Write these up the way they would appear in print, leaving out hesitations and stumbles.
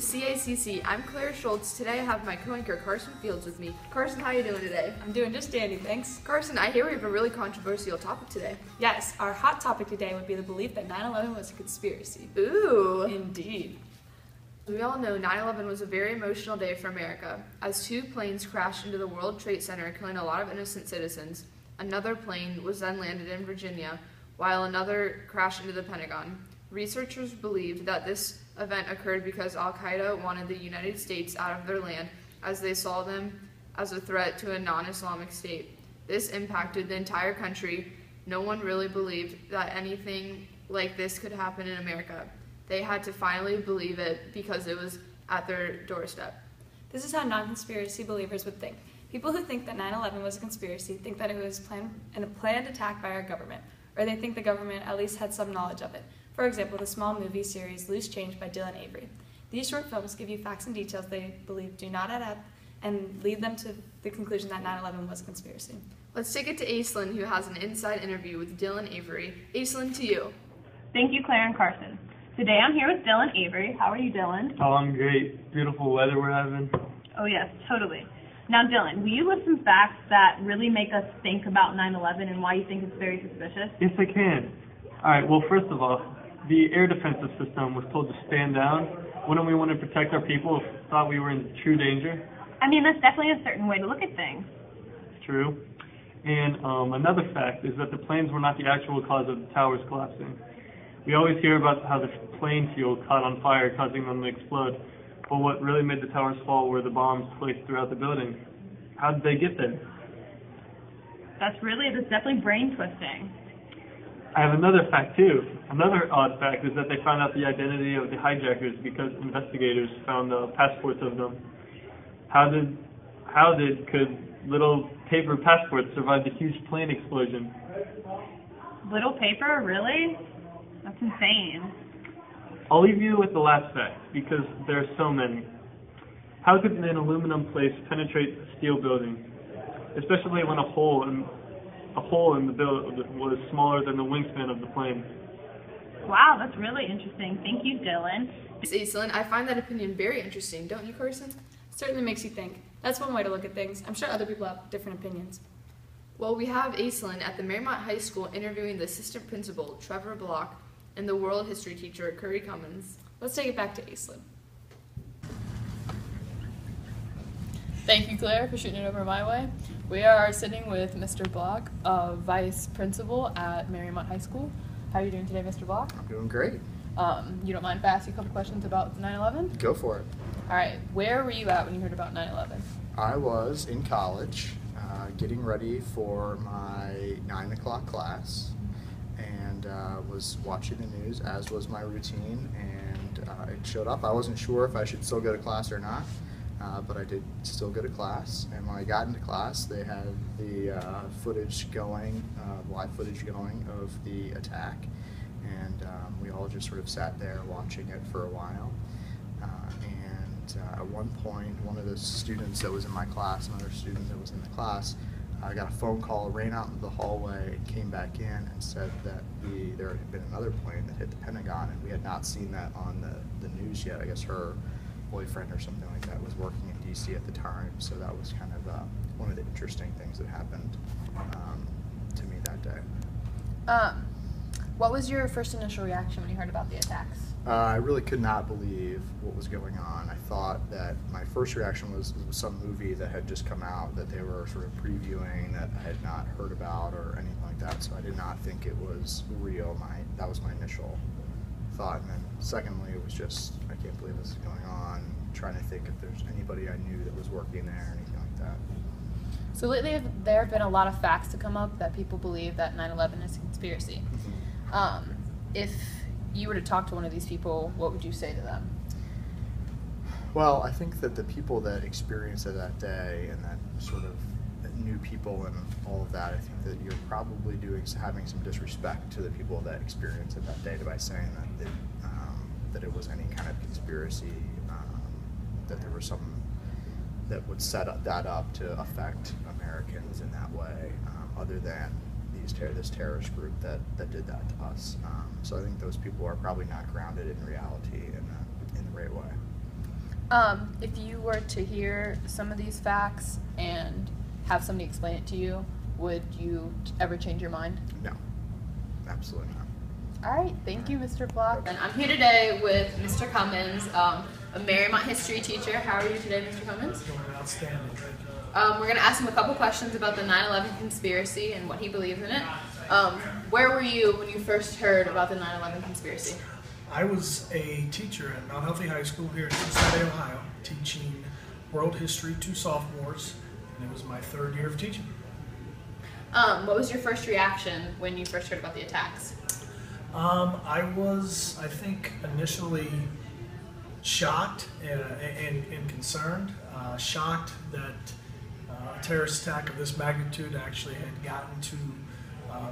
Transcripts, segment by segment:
CACC. I'm Claire Schultz. Today I have my co-anchor Carson Fields with me. Carson, how are you doing today? I'm doing just dandy, thanks. Carson, I hear we have a really controversial topic today. Yes, our hot topic today would be the belief that 9/11 was a conspiracy. Ooh. Indeed. We all know 9/11 was a very emotional day for America, as two planes crashed into the World Trade Center, killing a lot of innocent citizens. Another plane was then landed in Virginia, while another crashed into the Pentagon. Researchers believed that this event occurred because Al-Qaeda wanted the United States out of their land, as they saw them as a threat to a non-Islamic state. This impacted the entire country. No one really believed that anything like this could happen in America. They had to finally believe it because it was at their doorstep. This is how non-conspiracy believers would think. People who think that 9/11 was a conspiracy think that it was a planned attack by our government, or they think the government at least had some knowledge of it. For example, the small movie series Loose Change by Dylan Avery. These short films give you facts and details they believe do not add up and lead them to the conclusion that 9/11 was a conspiracy. Let's take it to Eastland, who has an inside interview with Dylan Avery. Eastland, to you. Thank you, Claire and Carson. Today I'm here with Dylan Avery. How are you, Dylan? Oh, I'm great. Beautiful weather we're having. Oh, yes, totally. Now, Dylan, will you list some facts that really make us think about 9/11 and why you think it's very suspicious? Yes, I can. All right, well, first of all, the air defensive system was told to stand down. Wouldn't we want to protect our people if we thought we were in true danger? I mean, that's definitely a certain way to look at things. True. And another fact is that the planes were not the actual cause of the towers collapsing. We always hear about how the plane fuel caught on fire, causing them to explode. But what really made the towers fall were the bombs placed throughout the building. How did they get there? That's definitely brain twisting. I have another fact too. Another odd fact is that they found out the identity of the hijackers because investigators found the passports of them. Could little paper passports survive the huge plane explosion? Little paper? Really? That's insane. I'll leave you with the last fact because there are so many. How could an aluminum plate penetrate a steel building, especially when a hole in the building was smaller than the wingspan of the plane? Wow, that's really interesting. Thank you, Dylan. Eastland, I find that opinion very interesting, don't you, Carson? Certainly makes you think. That's one way to look at things. I'm sure other people have different opinions. Well, we have Eastland at the Mariemont High School interviewing the assistant principal, Trevor Block, and the world history teacher, Cummins. Let's take it back to Eastland. Thank you, Claire, for shooting it over my way. We are sitting with Mr. Block, Vice Principal at Mariemont High School. How are you doing today, Mr. Block? I'm doing great. You don't mind if I ask you a couple questions about 9/11? Go for it. All right. Where were you at when you heard about 9/11? I was in college getting ready for my 9 o'clock class and was watching the news, as was my routine, and it showed up. I wasn't sure if I should still go to class or not. But I did still go to class, and when I got into class, they had the footage going, live footage going of the attack, and we all just sort of sat there watching it for a while. At one point, one of the students that was in my class, another student that was in the class, got a phone call, ran out into the hallway, came back in, and said that there had been another plane that hit the Pentagon, and we had not seen that on the news yet. I guess her boyfriend or something like that was working in DC at the time, so that was kind of one of the interesting things that happened to me that day. What was your first initial reaction when you heard about the attacks? I really could not believe what was going on. I thought that my first reaction was some movie that had just come out that they were sort of previewing that I had not heard about or anything like that, so I did not think it was real. That was my initial thought. And then secondly, it was just, I can't believe this is going on, trying to think if there's anybody I knew that was working there or anything like that. So lately there have been a lot of facts to come up that people believe that 9/11 is a conspiracy. If you were to talk to one of these people, what would you say to them? Well, I think that the people that experienced it that day and that sort of new people and all of that, I think that you're probably having some disrespect to the people that experienced it that day by saying that it was any kind of conspiracy, that there was something that would set that up to affect Americans in that way, other than this terrorist group that did that to us. So I think those people are probably not grounded in reality in the right way. If you were to hear some of these facts and have somebody explain it to you, would you ever change your mind? No, absolutely not. All right, thank you, Mr. Block. And I'm here today with Mr. Cummins, a Mariemont history teacher. How are you today, Mr. Cummins? Doing outstanding. We're going to ask him a couple questions about the 9/11 conspiracy and what he believes in it. Where were you when you first heard about the 9/11 conspiracy? I was a teacher at Mount Healthy High School here in Cincinnati, Ohio, teaching world history to sophomores, and it was my 3rd year of teaching. What was your first reaction when you first heard about the attacks? I was, I think, initially shocked and concerned. Shocked that a terrorist attack of this magnitude actually had gotten to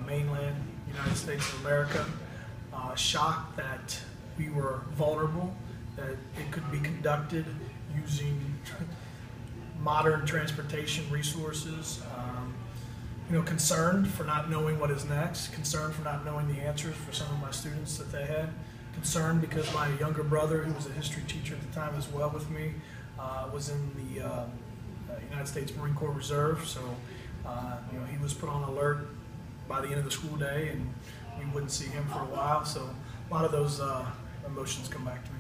mainland United States of America. Shocked that we were vulnerable, that it could be conducted using modern transportation resources. Concerned for not knowing what is next, concerned for not knowing the answers for some of my students that they had, concerned because my younger brother, who was a history teacher at the time as well with me, was in the United States Marine Corps Reserve, so he was put on alert by the end of the school day, and we wouldn't see him for a while, so a lot of those emotions come back to me.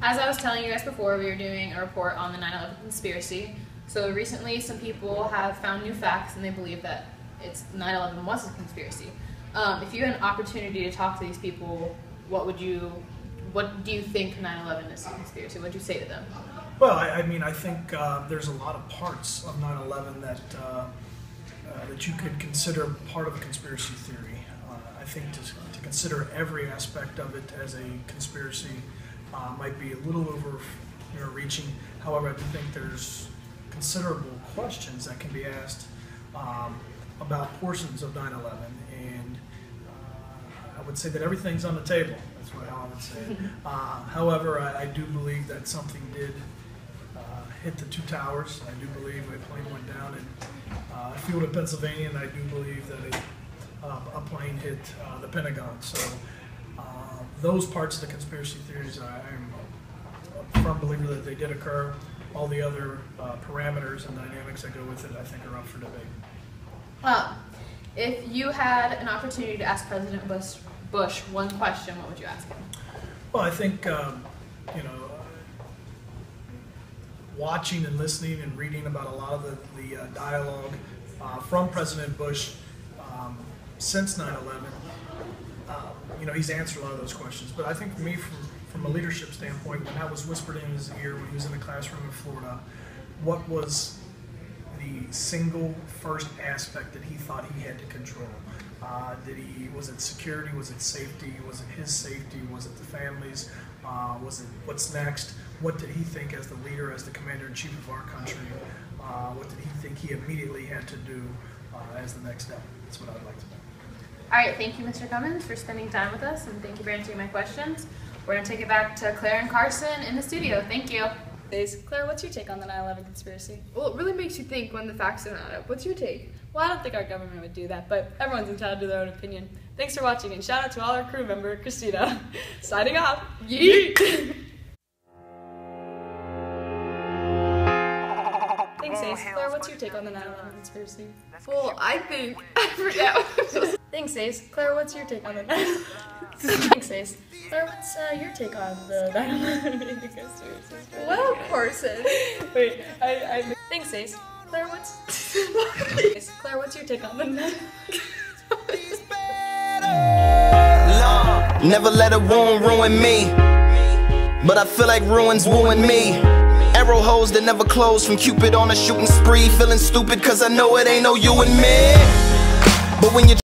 As I was telling you guys before, we were doing a report on the 9/11 conspiracy. So recently, some people have found new facts, and they believe that 9/11 was a conspiracy. If you had an opportunity to talk to these people, what do you think 9/11 is a conspiracy? What would you say to them? Well, I think there's a lot of parts of 9/11 that you could consider part of a conspiracy theory. I think to consider every aspect of it as a conspiracy might be a little overreaching. However, I do think there's considerable questions that can be asked about portions of 9/11, and I would say that everything's on the table. That's how I would say it. However, I do believe that something did hit the 2 towers. I do believe a plane went down in a field in Pennsylvania, and I do believe that a plane hit the Pentagon. So those parts of the conspiracy theories, I am a firm believer that they did occur. All the other parameters and dynamics that go with it, I think, are up for debate. If you had an opportunity to ask President Bush one question, what would you ask him? Well, I think, watching and listening and reading about a lot of the dialogue from President Bush since 9/11, he's answered a lot of those questions. But I think for me, from a leadership standpoint, when that was whispered in his ear when he was in the classroom in Florida, what was the single first aspect that he thought he had to control? Was it security? Was it safety? Was it his safety? Was it the families? Was it what's next? What did he think as the leader, as the commander-in-chief of our country? What did he think he immediately had to do as the next step? That's what I'd like to know. All right, thank you, Mr. Cummins, for spending time with us, and thank you for answering my questions. We're going to take it back to Claire and Carson in the studio. Thank you. Claire, what's your take on the 9/11 conspiracy? Well, it really makes you think when the facts don't add up. What's your take? Well, I don't think our government would do that, but everyone's entitled to their own opinion. Thanks for watching, and shout out to all our crew member, Christina. Signing off. Yeet! Thanks, Ace. Claire, what's your take on the 9/11 conspiracy? Well, I forget. Thanks, Ace. Claire, what's your take on the 9/11? Thanks, Ace. Claire, what's your take on the 9/11 conspiracy? Well, Carson. Wait, thanks, Ace. Claire, Claire, what's your take on the 9/11? Never let a wound ruin me, but I feel like ruins wooing me. Arrow holes that never close from Cupid on a shooting spree. Feeling stupid cause I know it ain't no you and me. But when you